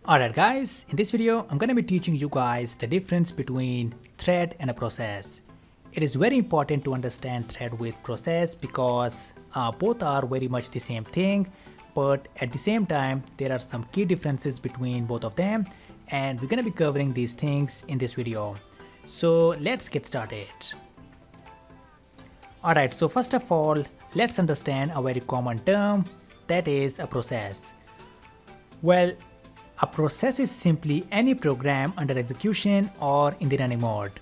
Alright guys, in this video I'm going to be teaching you guys the difference between thread and a process. It is very important to understand thread with process because both are very much the same thing, but at the same time there are some key differences between both of them, and we're going to be covering these things in this video. So let's get started. Alright, so first of all, let's understand a very common term, that is a process. Well, a process is simply any program under execution or in the running mode.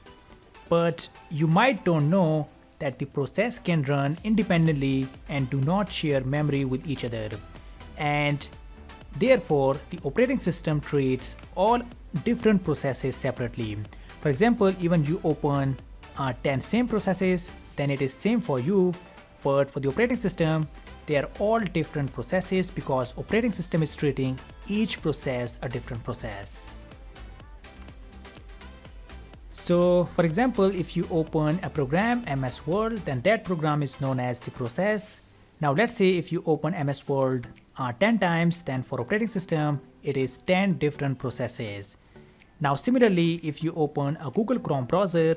But you might don't know that the process can run independently and do not share memory with each other. And therefore, the operating system treats all different processes separately. For example, even you open 10 same processes, then it is same for you, but for the operating system, they are all different processes because operating system is treating each process a different process. So for example, if you open a program MS Word, then that program is known as the process. Now let's say if you open MS Word 10 times, then for operating system it is 10 different processes. Now similarly, if you open a Google Chrome browser,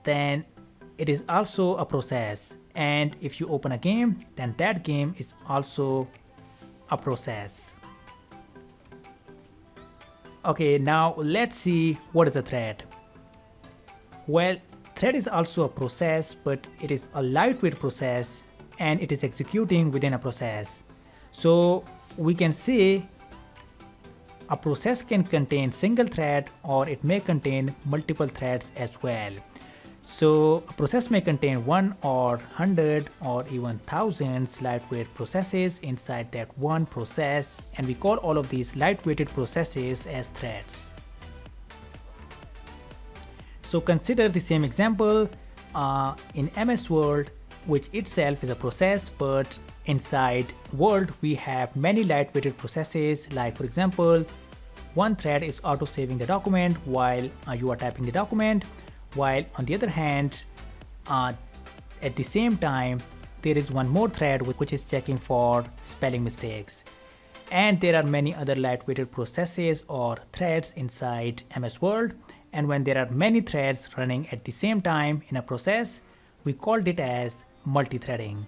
then it is also a process. And if you open a game, then that game is also a process. Okay, now let's see what is a thread. Well, thread is also a process, but it is a lightweight process and it is executing within a process. So we can say a process can contain single thread or it may contain multiple threads as well. So a process may contain 1 or 100 or even thousands lightweight processes inside that one process, and we call all of these lightweighted processes as threads. So consider the same example in MS Word, which itself is a process, but inside Word we have many lightweighted processes, like for example, one thread is auto saving the document while you are typing the document, while on the other hand, at the same time, there is one more thread which is checking for spelling mistakes. And there are many other lightweighted processes or threads inside MS Word, and when there are many threads running at the same time in a process, we called it as multi-threading.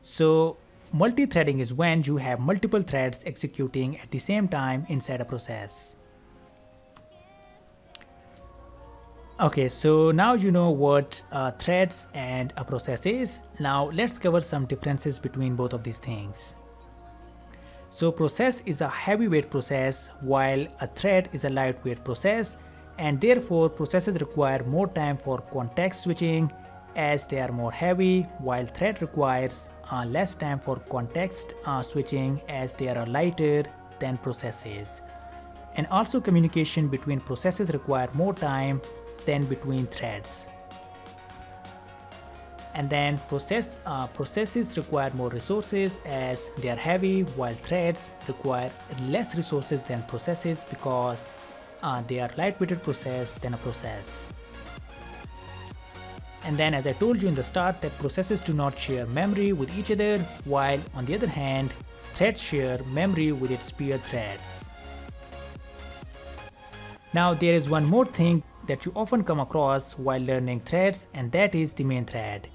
So multi-threading is when you have multiple threads executing at the same time inside a process. Okay, so now you know what threads and a process is. Now let's cover some differences between both of these things. So process is a heavyweight process while a thread is a lightweight process, and therefore processes require more time for context switching as they are more heavy, while thread requires less time for context switching as they are lighter than processes. And also communication between processes require more time than between threads. And then processes require more resources as they are heavy, while threads require less resources than processes because they are lightweighted process than a process. And then as I told you in the start that processes do not share memory with each other, while on the other hand, threads share memory with its peer threads. Now there is one more thing that you often come across while learning threads, and that is the main thread.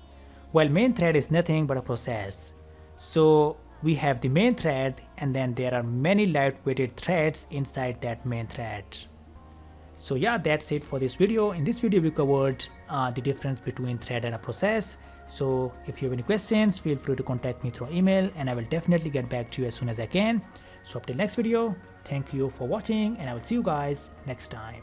Well, main thread is nothing but a process. So we have the main thread, and then there are many lightweighted threads inside that main thread. So yeah, that's it for this video. In this video we covered the difference between thread and a process. So if you have any questions, feel free to contact me through email and I will definitely get back to you as soon as I can. So up till next video, thank you for watching and I will see you guys next time.